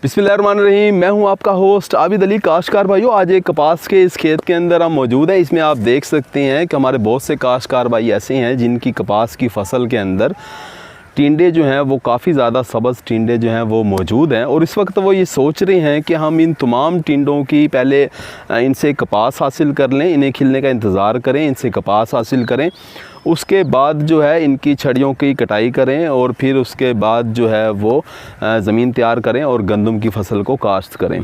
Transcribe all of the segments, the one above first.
बिस्मिल्लाहिर्रहमानिर्रहीम। मैं हूं आपका होस्ट आबिद अली। काश्तकार भाइयों, आज एक कपास के इस खेत के अंदर हम मौजूद हैं। इसमें आप देख सकते हैं कि हमारे बहुत से काश्तकार भाई ऐसे हैं जिनकी कपास की फसल के अंदर टिंडे जो हैं वो काफ़ी ज़्यादा सब्ज़ टिंडे जो हैं वो मौजूद हैं और इस वक्त वो ये सोच रहे हैं कि हम इन तमाम टिंडों की पहले इनसे कपास हासिल कर लें, इन्हें खिलने का इंतज़ार करें, इनसे कपास हासिल करें, उसके बाद जो है इनकी छड़ियों की कटाई करें और फिर उसके बाद जो है वो ज़मीन तैयार करें और गंदम की फसल को काश्त करें।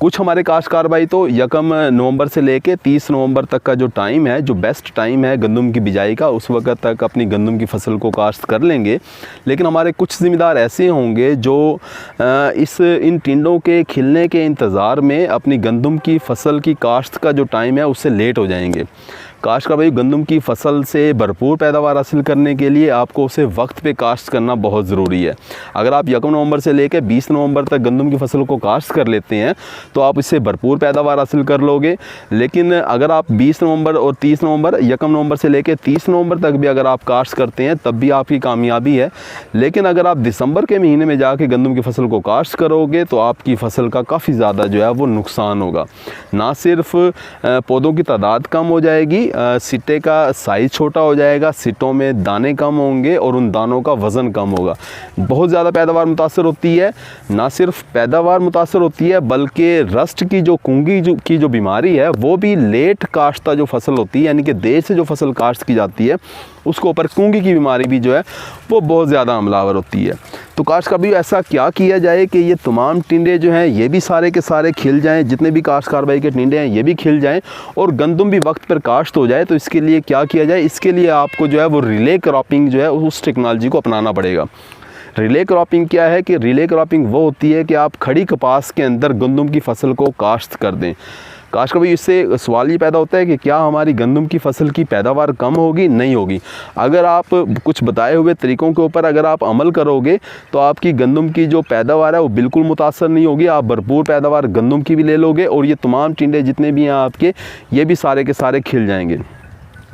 कुछ हमारे काश्तकार भाई तो 1 नवंबर से लेके 30 नवंबर तक का जो टाइम है, जो बेस्ट टाइम है गंदम की बिजाई का, उस वक्त तक अपनी गंदम की फसल को काश्त कर लेंगे। लेकिन हमारे कुछ ज़िम्मेदार ऐसे होंगे जो इन टिंडों के खिलने के इंतज़ार में अपनी गंदम की फसल की काश्त का जो टाइम है उससे लेट हो जाएंगे। काश्तकार भाई, गंदम की फसल से भरपूर पैदावार हासिल करने के लिए आपको उसे वक्त पे काश्त करना बहुत ज़रूरी है। अगर आप 1 नवंबर से लेकर 20 नवंबर तक गंदम की फसल को काश्त कर लेते हैं तो आप इससे भरपूर पैदावार हासिल कर लोगे। लेकिन अगर आप 20 नवंबर और 30 नवंबर 1 नवंबर से लेकर 30 नवंबर तक भी अगर आप काश्त करते हैं तब भी आपकी कामयाबी है। लेकिन अगर आप दिसंबर के महीने में जाके गंदम की फसल को काश्त करोगे तो आपकी फसल का काफ़ी ज़्यादा जो है वो नुकसान होगा। ना सिर्फ पौधों की तादाद कम हो जाएगी, सिट्टे का साइज़ छोटा हो जाएगा, सिट्टों में दाने कम होंगे और उन दानों का वज़न कम होगा। बहुत ज़्यादा पैदावार मुतासर होती है। ना सिर्फ पैदावार मुतासर होती है बल्कि रस्ट की जो कुंगी की जो बीमारी है वो भी लेट काश्ता जो फसल होती है, यानी कि देर से जो फसल काश्त की जाती है उसके ऊपर कुंगी की बीमारी भी जो है वो बहुत ज़्यादा हमलावर होती है। तो काश्तकार भाई, ऐसा क्या किया जाए कि ये तमाम टिंडे जो हैं ये भी सारे के सारे खिल जाएं, जितने भी काश्तकार भाई के टिंडे हैं ये भी खिल जाएं और गंदम भी वक्त पर काश्त हो जाए। तो इसके लिए क्या किया जाए? इसके लिए आपको जो है वो रिले क्रॉपिंग जो है उस टेक्नोलॉजी को अपनाना पड़ेगा। रिले क्रॉपिंग क्या है कि रिले क्रॉपिंग वो होती है कि आप खड़ी कपास के अंदर गंदम की फसल को काश्त कर दें। काश्तकार भाई, इससे सवाल ये पैदा होता है कि क्या हमारी गंदम की फसल की पैदावार कम होगी? नहीं होगी। अगर आप कुछ बताए हुए तरीक़ों के ऊपर अगर आप अमल करोगे तो आपकी गंदम की जो पैदावार है वो बिल्कुल मुतासर नहीं होगी। आप भरपूर पैदावार गंदम की भी ले लोगे और ये तमाम टिंडे जितने भी हैं आपके, ये भी सारे के सारे खिल जाएंगे।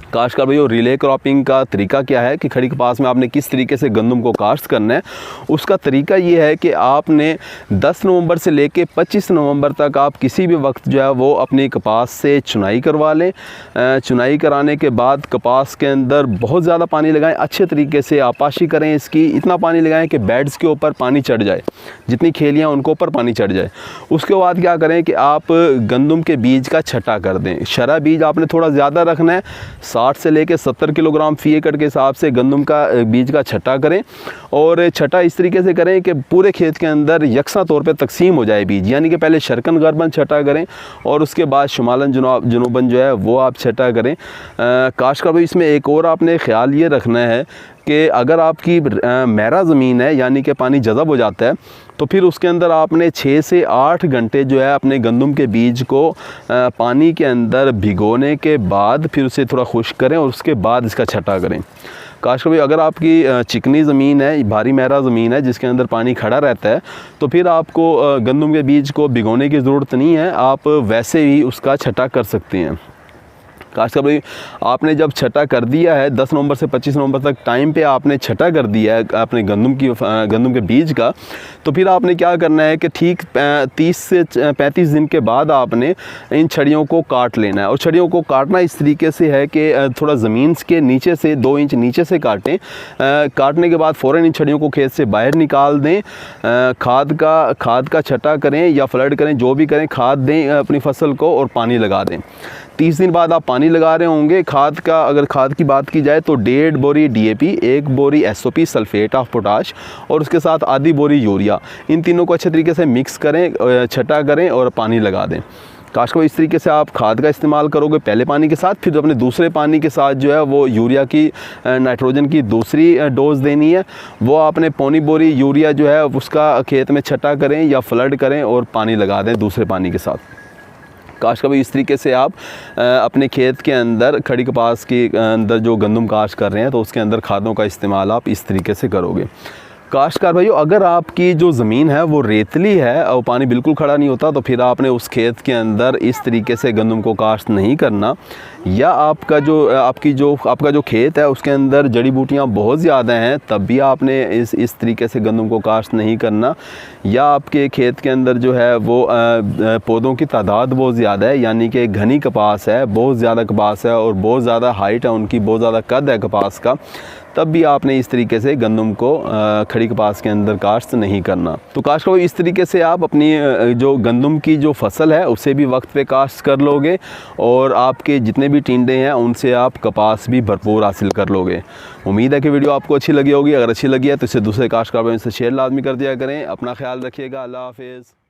काश्तकार भाई, रिले क्रॉपिंग का तरीका क्या है कि खड़ी कपास में आपने किस तरीके से गंदम को काश्त करना है? उसका तरीका ये है कि आपने 10 नवंबर से लेके 25 नवंबर तक आप किसी भी वक्त जो है वो अपनी कपास से चुनाई करवा लें। चुनाई कराने के बाद कपास के अंदर बहुत ज़्यादा पानी लगाएं, अच्छे तरीके से आपाशी करें इसकी, इतना पानी लगाएं कि बेड्स के ऊपर पानी चढ़ जाए, जितनी खेलियाँ उनको ऊपर पानी चढ़ जाए। उसके बाद क्या करें कि आप गंदम के बीज का छटा कर दें। शरा बीज आपने थोड़ा ज़्यादा रखना है, 60 से लेकर 70 किलोग्राम फी एकड़ के हिसाब से गंदम का बीज का छटा करें और छटा इस तरीके से करें कि पूरे खेत के अंदर यकसा तौर पे तकसीम हो जाए बीज, यानी कि पहले शरकन गर्बन छटा करें और उसके बाद शुमालन जुनूबन जो है वो आप छटा करें। काश्तकार भाई, इसमें एक और आपने ख्याल ये रखना है कि अगर आपकी महरा ज़मीन है यानी कि पानी जज़ब हो जाता है तो फिर उसके अंदर आपने 6 से 8 घंटे जो है अपने गंदम के बीज को पानी के अंदर भिगोने के बाद फिर उसे थोड़ा खुश्क करें और उसके बाद इसका छटा करें। काश्तकार भाई, अगर आपकी चिकनी ज़मीन है, भारी महरा ज़मीन है जिसके अंदर पानी खड़ा रहता है तो फिर आपको गंदम के बीज को भिगोने की ज़रूरत नहीं है, आप वैसे ही उसका छटा कर सकते हैं। काश्तकार भाई, आपने जब छटा कर दिया है 10 नवंबर से 25 नवंबर तक टाइम पे आपने छटा कर दिया है अपने गंदम के बीज का, तो फिर आपने क्या करना है कि ठीक 30 से 35 दिन के बाद आपने इन छड़ियों को काट लेना है। और छड़ियों को काटना इस तरीके से है कि थोड़ा ज़मीन के नीचे से 2 इंच नीचे से काटें। काटने के बाद फ़ौरन इन छड़ियों को खेत से बाहर निकाल दें। खाद का छटा करें या फ्लड करें, जो भी करें, खाद दें अपनी फसल को और पानी लगा दें। 30 दिन बाद आप पानी लगा रहे होंगे। खाद का अगर खाद की बात की जाए तो 1.5 बोरी DAP, 1 बोरी SOP सल्फेट ऑफ पोटाश और उसके साथ आधी बोरी यूरिया, इन तीनों को अच्छे तरीके से मिक्स करें, छटा करें और पानी लगा दें। काश्तकार भाई, इस तरीके से आप खाद का इस्तेमाल करोगे पहले पानी के साथ, फिर अपने दूसरे पानी के साथ जो है वो यूरिया की नाइट्रोजन की दूसरी डोज़ देनी है। वो आपने पौनी बोरी यूरिया जो है उसका खेत में छटा करें या फ्लड करें और पानी लगा दें दूसरे पानी के साथ। काश्तकार भाई, इस तरीके से आप अपने खेत के अंदर खड़ी कपास के अंदर जो गंदम काश्त कर रहे हैं तो उसके अंदर खादों का इस्तेमाल आप इस तरीके से करोगे। काश्तकार भाइयों, अगर आपकी जो ज़मीन है वो रेतली है और पानी बिल्कुल खड़ा नहीं होता तो फिर आपने उस खेत के अंदर इस तरीके से गंदम को काश्त नहीं करना। या आपका जो खेत है उसके अंदर जड़ी बूटियाँ बहुत ज़्यादा हैं, तब भी आपने इस तरीके से गंदम को काश्त नहीं करना। या आपके खेत के अंदर जो है वो पौधों की तादाद बहुत ज़्यादा है, यानी कि घनी कपास है, बहुत ज़्यादा कपास है और बहुत ज़्यादा हाइट है उनकी, बहुत ज़्यादा कद है कपास का, तब भी आपने इस तरीके से गंदम को खड़ी कपास के अंदर काश्त नहीं करना। तो काश्त को इस तरीके से आप अपनी जो गंदम की जो फसल है उसे भी वक्त पे काश्त कर लोगे और आपके जितने भी टिंडे हैं उनसे आप कपास भी भरपूर हासिल कर लोगे। उम्मीद है कि वीडियो आपको अच्छी लगी होगी। अगर अच्छी लगी है तो इसे दूसरे काश्तकार भाइयों से शेयर लाजमी कर दिया करें। अपना ख्याल रखिएगा। अल्लाह हाफिज़।